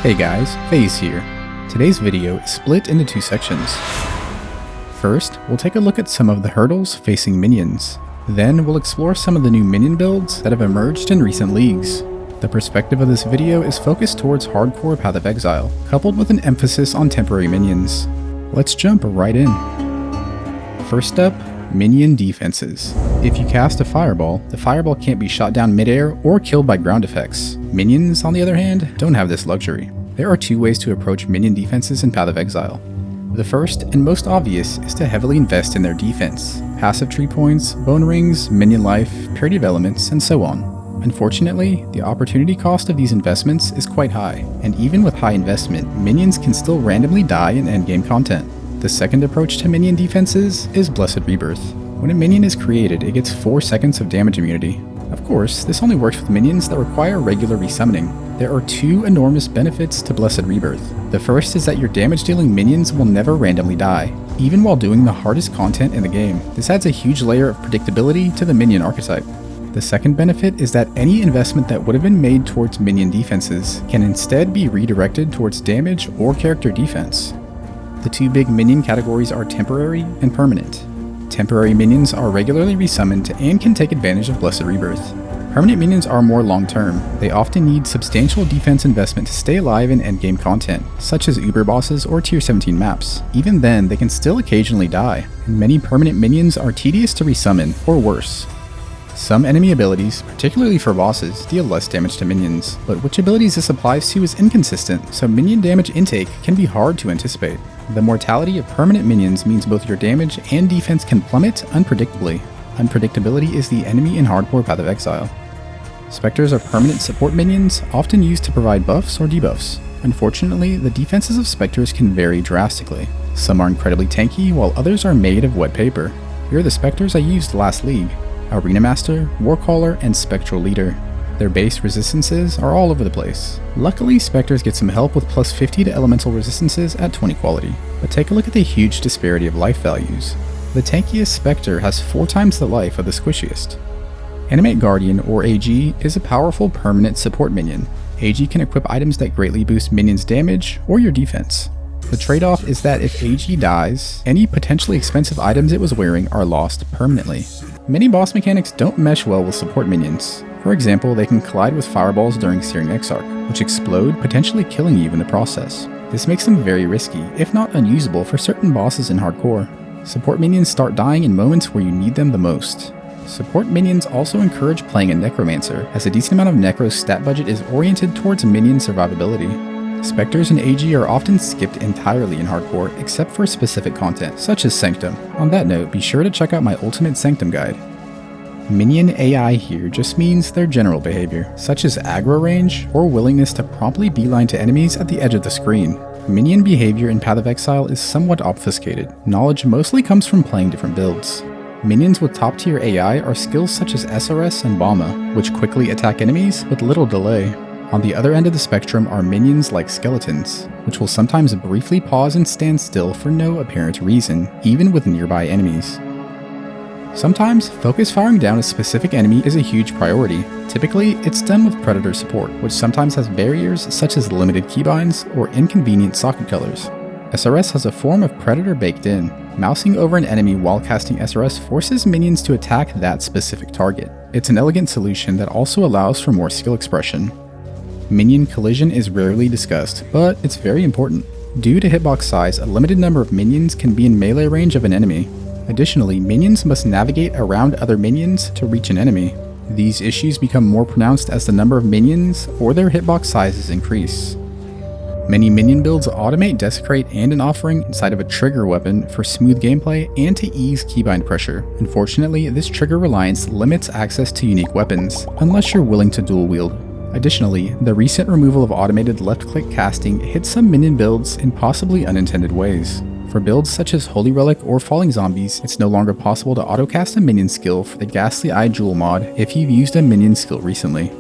Hey guys, Phaze here. Today's video is split into two sections. First, we'll take a look at some of the hurdles facing minions. Then we'll explore some of the new minion builds that have emerged in recent leagues. The perspective of this video is focused towards Hardcore Path of Exile, coupled with an emphasis on temporary minions. Let's jump right in. First up, Minion Defences. If you cast a fireball, the fireball can't be shot down midair or killed by ground effects. Minions, on the other hand, don't have this luxury. There are two ways to approach minion defenses in Path of Exile. The first, and most obvious, is to heavily invest in their defense. Passive tree points, bone rings, minion life, purity of elements, and so on. Unfortunately, the opportunity cost of these investments is quite high, and even with high investment, minions can still randomly die in endgame content. The second approach to minion defenses is Blessed Rebirth. When a minion is created, it gets 4 seconds of damage immunity. Of course, this only works with minions that require regular resummoning. There are two enormous benefits to Blessed Rebirth. The first is that your damage-dealing minions will never randomly die, even while doing the hardest content in the game. This adds a huge layer of predictability to the minion archetype. The second benefit is that any investment that would have been made towards minion defenses can instead be redirected towards damage or character defense. The two big minion categories are temporary and permanent. Temporary minions are regularly resummoned and can take advantage of Blessed Rebirth. Permanent minions are more long-term. They often need substantial defense investment to stay alive in endgame content, such as Uber bosses or Tier 17 maps. Even then, they can still occasionally die, and many permanent minions are tedious to resummon, or worse. Some enemy abilities, particularly for bosses, deal less damage to minions, but which abilities this applies to is inconsistent, so minion damage intake can be hard to anticipate. The mortality of permanent minions means both your damage and defense can plummet unpredictably. Unpredictability is the enemy in Hardcore Path of Exile. Spectres are permanent support minions, often used to provide buffs or debuffs. Unfortunately, the defenses of Spectres can vary drastically. Some are incredibly tanky, while others are made of wet paper. Here are the Spectres I used last league: Arena Master, Warcaller, and Spectral Leader. Their base resistances are all over the place. Luckily, Spectres get some help with plus 50 to elemental resistances at 20 quality, but take a look at the huge disparity of life values. The tankiest Spectre has 4 times the life of the squishiest. Animate Guardian, or AG, is a powerful permanent support minion. AG can equip items that greatly boost minions' damage or your defense. The trade-off is that if AG dies, any potentially expensive items it was wearing are lost permanently. Many boss mechanics don't mesh well with support minions. For example, they can collide with fireballs during Searing Exarch, which explode, potentially killing you in the process. This makes them very risky, if not unusable for certain bosses in Hardcore. Support minions start dying in moments where you need them the most. Support minions also encourage playing a Necromancer, as a decent amount of Necro's stat budget is oriented towards minion survivability. Spectres and AG are often skipped entirely in Hardcore except for specific content, such as Sanctum. On that note, be sure to check out my Ultimate Sanctum guide. Minion AI here just means their general behavior, such as aggro range or willingness to promptly beeline to enemies at the edge of the screen. Minion behavior in Path of Exile is somewhat obfuscated. Knowledge mostly comes from playing different builds. Minions with top tier AI are skills such as SRS and BAMA, which quickly attack enemies with little delay. On the other end of the spectrum are minions like skeletons, which will sometimes briefly pause and stand still for no apparent reason, even with nearby enemies. Sometimes, focus firing down a specific enemy is a huge priority. Typically, it's done with Predator support, which sometimes has barriers such as limited keybinds or inconvenient socket colors. SRS has a form of Predator baked in. Mousing over an enemy while casting SRS forces minions to attack that specific target. It's an elegant solution that also allows for more skill expression. Minion Collision is rarely discussed, but it's very important. Due to hitbox size, a limited number of minions can be in melee range of an enemy. Additionally, minions must navigate around other minions to reach an enemy. These issues become more pronounced as the number of minions or their hitbox sizes increase. Many minion builds automate Desecrate and an offering inside of a trigger weapon for smooth gameplay and to ease keybind pressure. Unfortunately, this trigger reliance limits access to unique weapons, unless you're willing to dual wield. Additionally, the recent removal of automated left-click casting hits some minion builds in possibly unintended ways. For builds such as Holy Relic or Falling Zombies, it's no longer possible to autocast a minion skill for the Ghastly Eye Jewel mod if you've used a minion skill recently.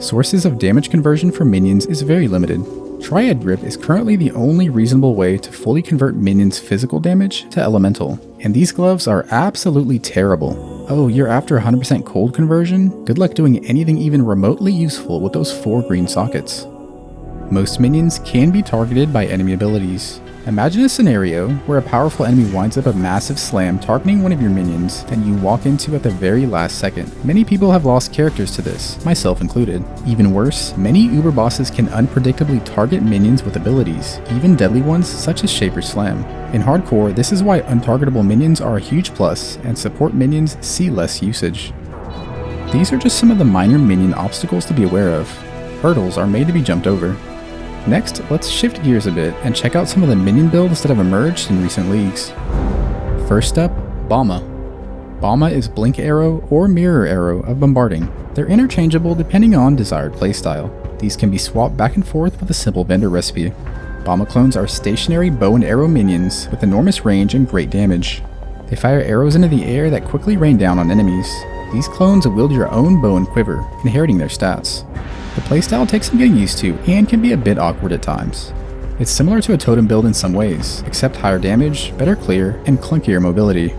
Sources of damage conversion for minions is very limited. Triad Grip is currently the only reasonable way to fully convert minions' physical damage to elemental, and these gloves are absolutely terrible. Oh, you're after 100% cold conversion? Good luck doing anything even remotely useful with those 4 green sockets. Most minions can be targeted by enemy abilities. Imagine a scenario where a powerful enemy winds up a massive slam targeting one of your minions that you walk into at the very last second. Many people have lost characters to this, myself included. Even worse, many uber bosses can unpredictably target minions with abilities, even deadly ones such as Shaper Slam. In Hardcore, this is why untargetable minions are a huge plus, and support minions see less usage. These are just some of the minor minion obstacles to be aware of. Hurdles are made to be jumped over. Next, let's shift gears a bit and check out some of the minion builds that have emerged in recent leagues. First up, BAMA. BAMA is Blink Arrow or Mirror Arrow of Bombarding. They're interchangeable depending on desired playstyle. These can be swapped back and forth with a simple vendor recipe. BAMA clones are stationary bow and arrow minions with enormous range and great damage. They fire arrows into the air that quickly rain down on enemies. These clones wield your own bow and quiver, inheriting their stats. The playstyle takes some getting used to and can be a bit awkward at times. It's similar to a totem build in some ways, except higher damage, better clear, and clunkier mobility.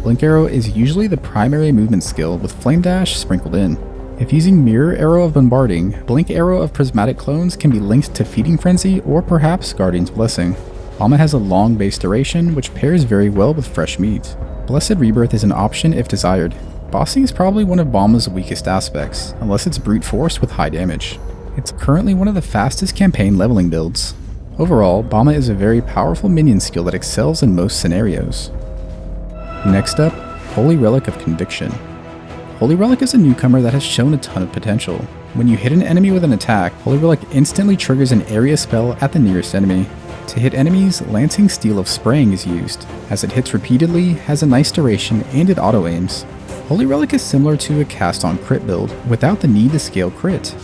Blink Arrow is usually the primary movement skill with Flame Dash sprinkled in. If using Mirror Arrow of Bombarding, Blink Arrow of Prismatic clones can be linked to Feeding Frenzy or perhaps Guardian's Blessing. BAMA has a long base duration which pairs very well with fresh meat. Blessed Rebirth is an option if desired. Bossing is probably one of BAMA's weakest aspects, unless it's brute force with high damage. It's currently one of the fastest campaign leveling builds. Overall, BAMA is a very powerful minion skill that excels in most scenarios. Next up, Holy Relic of Conviction. Holy Relic is a newcomer that has shown a ton of potential. When you hit an enemy with an attack, Holy Relic instantly triggers an area spell at the nearest enemy. To hit enemies, Lancing Steel of Spraying is used, as it hits repeatedly, has a nice duration, and it auto-aims. Holy Relic is similar to a cast-on crit build, without the need to scale crit.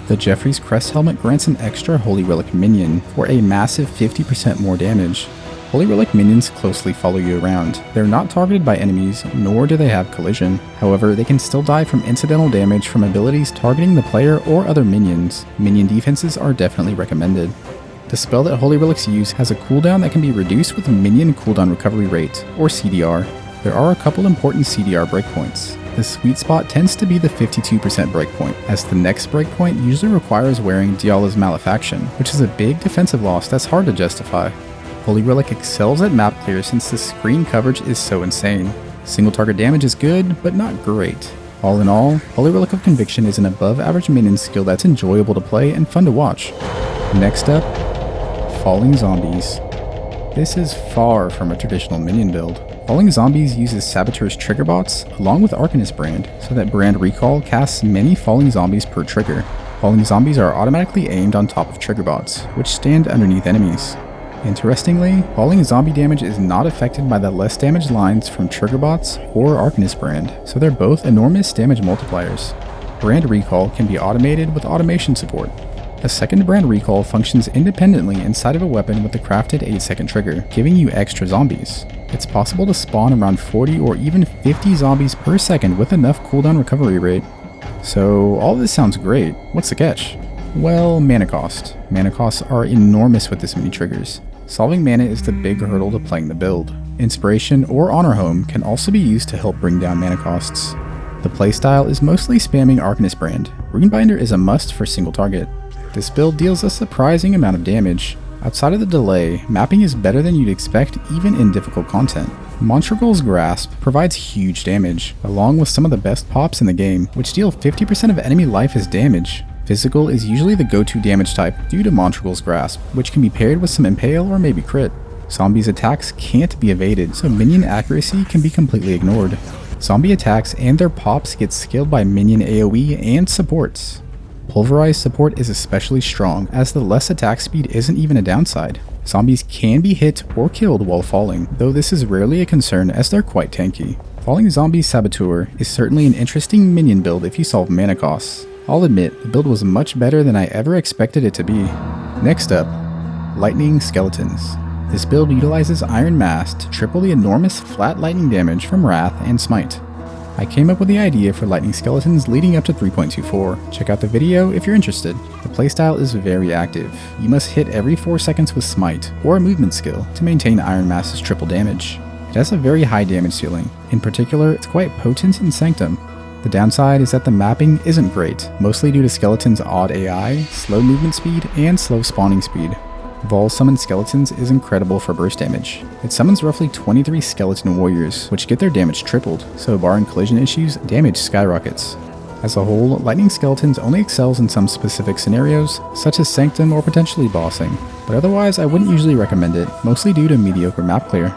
The Jeffrey's Crest Helmet grants an extra Holy Relic minion for a massive 50% more damage. Holy Relic minions closely follow you around. They're not targeted by enemies, nor do they have collision. However, they can still die from incidental damage from abilities targeting the player or other minions. Minion Defences are definitely recommended. The spell that Holy Relics use has a cooldown that can be reduced with Minion Cooldown Recovery Rate, or CDR. There are a couple important CDR breakpoints. The sweet spot tends to be the 52% breakpoint, as the next breakpoint usually requires wearing Diala's Malefaction, which is a big defensive loss that's hard to justify. Holy Relic excels at map clear since the screen coverage is so insane. Single target damage is good, but not great. All in all, Holy Relic of Conviction is an above average minion skill that's enjoyable to play and fun to watch. Next up, Falling Zombies. This is far from a traditional minion build. Falling Zombies uses Saboteur's trigger bots along with Arcanist Brand, so that Brand Recall casts many Falling Zombies per trigger. Falling Zombies are automatically aimed on top of trigger bots, which stand underneath enemies. Interestingly, Falling Zombie damage is not affected by the less damaged lines from trigger bots or Arcanist Brand, so they're both enormous damage multipliers. Brand Recall can be automated with automation support. A second Brand Recall functions independently inside of a weapon with a crafted 8-second trigger, giving you extra zombies. It's possible to spawn around 40 or even 50 zombies per second with enough cooldown recovery rate. So all this sounds great. What's the catch? Well, mana cost. Mana costs are enormous with this many triggers. Solving mana is the big hurdle to playing the build. Inspiration or Honor Home can also be used to help bring down mana costs. The playstyle is mostly spamming Arcanist Brand. Runebinder is a must for single target. This build deals a surprising amount of damage. Outside of the delay, mapping is better than you'd expect even in difficult content. Montragle's Grasp provides huge damage, along with some of the best pops in the game, which deal 50% of enemy life as damage. Physical is usually the go-to damage type due to Montragle's Grasp, which can be paired with some Impale or maybe crit. Zombies' attacks can't be evaded, so minion accuracy can be completely ignored. Zombie attacks and their pops get scaled by minion AoE and supports. Pulverized support is especially strong, as the less attack speed isn't even a downside. Zombies can be hit or killed while falling, though this is rarely a concern as they're quite tanky. Falling Zombies Saboteur is certainly an interesting minion build if you solve mana costs. I'll admit, the build was much better than I ever expected it to be. Next up, Lightning Skeletons. This build utilizes Iron Mass to triple the enormous flat lightning damage from Wrath and Smite. I came up with the idea for Lightning Skeletons leading up to 3.24. Check out the video if you're interested. The playstyle is very active. You must hit every 4 seconds with Smite, or a movement skill, to maintain Iron Mass's triple damage. It has a very high damage ceiling. In particular, it's quite potent in Sanctum. The downside is that the mapping isn't great, mostly due to Skeleton's odd AI, slow movement speed, and slow spawning speed. Vol Summon Skeletons is incredible for burst damage. It summons roughly 23 skeleton warriors, which get their damage tripled, so barring collision issues, damage skyrockets. As a whole, Lightning Skeletons only excels in some specific scenarios, such as Sanctum or potentially bossing, but otherwise I wouldn't usually recommend it, mostly due to mediocre map clear.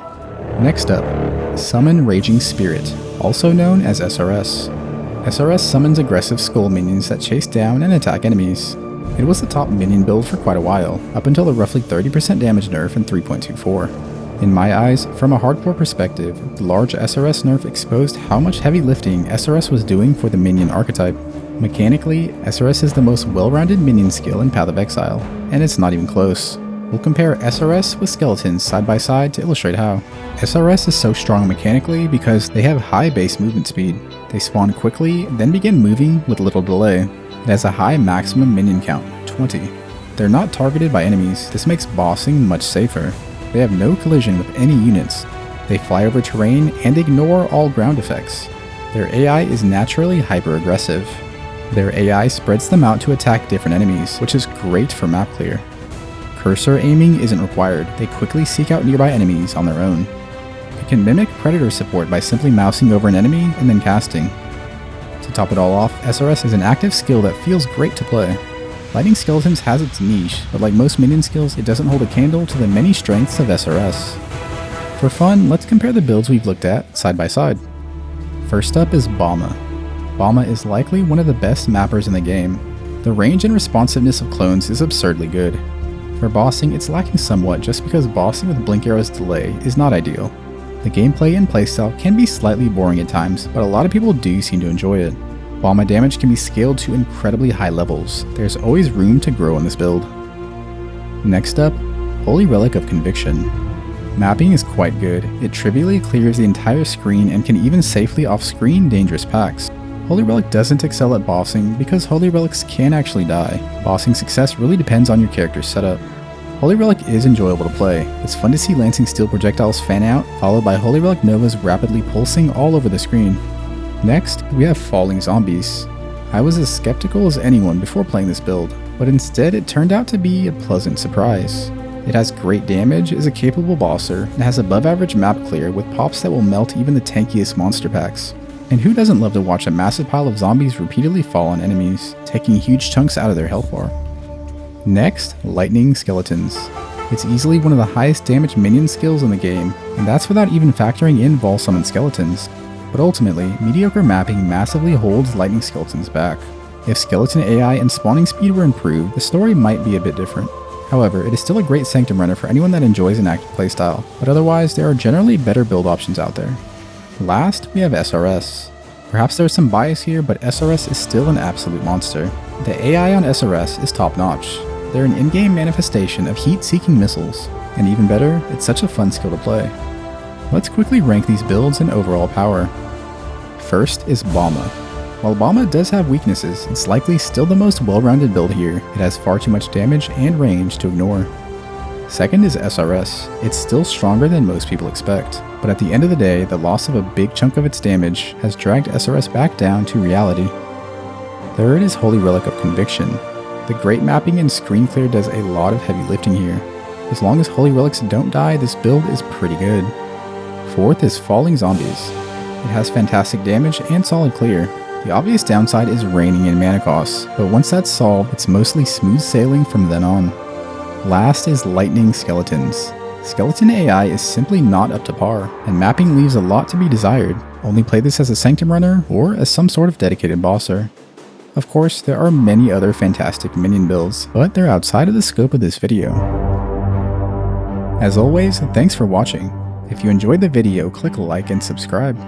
Next up, Summon Raging Spirit, also known as SRS. SRS summons aggressive skull minions that chase down and attack enemies. It was the top minion build for quite a while, up until the roughly 30% damage nerf in 3.24. In my eyes, from a hardcore perspective, the large SRS nerf exposed how much heavy lifting SRS was doing for the minion archetype. Mechanically, SRS is the most well-rounded minion skill in Path of Exile, and it's not even close. We'll compare SRS with skeletons side by side to illustrate how. SRS is so strong mechanically because they have high base movement speed. They spawn quickly, then begin moving with little delay. It has a high maximum minion count, 20. They're not targeted by enemies, this makes bossing much safer. They have no collision with any units. They fly over terrain and ignore all ground effects. Their AI is naturally hyper-aggressive. Their AI spreads them out to attack different enemies, which is great for map clear. Cursor aiming isn't required, they quickly seek out nearby enemies on their own. It can mimic Predator support by simply mousing over an enemy and then casting. To top it all off, SRS is an active skill that feels great to play. Lightning Skeletons has its niche, but like most minion skills, it doesn't hold a candle to the many strengths of SRS. For fun, let's compare the builds we've looked at side by side. First up is BAMA. BAMA is likely one of the best mappers in the game. The range and responsiveness of clones is absurdly good. For bossing, it's lacking somewhat just because bossing with Blink Arrow's delay is not ideal. The gameplay and playstyle can be slightly boring at times, but a lot of people do seem to enjoy it. BAMA damage can be scaled to incredibly high levels. There's always room to grow in this build. Next up, Holy Relic of Conviction. Mapping is quite good. It trivially clears the entire screen and can even safely off-screen dangerous packs. Holy Relic doesn't excel at bossing because Holy Relics can actually die. Bossing success really depends on your character's setup. Holy Relic is enjoyable to play. It's fun to see Lancing Steel projectiles fan out, followed by Holy Relic Novas rapidly pulsing all over the screen. Next, we have Falling Zombies. I was as skeptical as anyone before playing this build, but instead it turned out to be a pleasant surprise. It has great damage, is a capable bosser, and has above average map clear with pops that will melt even the tankiest monster packs. And who doesn't love to watch a massive pile of zombies repeatedly fall on enemies, taking huge chunks out of their health bar? Next, Lightning Skeletons. It's easily one of the highest damage minion skills in the game, and that's without even factoring in Vol Summon Skeletons. But ultimately, mediocre mapping massively holds Lightning Skeletons back. If skeleton AI and spawning speed were improved, the story might be a bit different. However, it is still a great Sanctum runner for anyone that enjoys an active playstyle, but otherwise there are generally better build options out there. Last, we have SRS. Perhaps there's some bias here, but SRS is still an absolute monster. The AI on SRS is top notch. They're an in-game manifestation of heat-seeking missiles, and even better, it's such a fun skill to play. Let's quickly rank these builds in overall power. First is BAMA. While BAMA does have weaknesses, it's likely still the most well-rounded build here. It has far too much damage and range to ignore. Second is SRS. It's still stronger than most people expect, but at the end of the day, the loss of a big chunk of its damage has dragged SRS back down to reality. Third is Holy Relic of Conviction. The great mapping and screen clear does a lot of heavy lifting here. As long as Holy Relics don't die, this build is pretty good. Fourth is Falling Zombies. It has fantastic damage and solid clear. The obvious downside is raining and mana costs, but once that's solved, it's mostly smooth sailing from then on. Last is Lightning Skeletons. Skeleton AI is simply not up to par, and mapping leaves a lot to be desired. Only play this as a Sanctum runner or as some sort of dedicated bosser. Of course, there are many other fantastic minion builds, but they're outside of the scope of this video. As always, thanks for watching. If you enjoyed the video, click like and subscribe.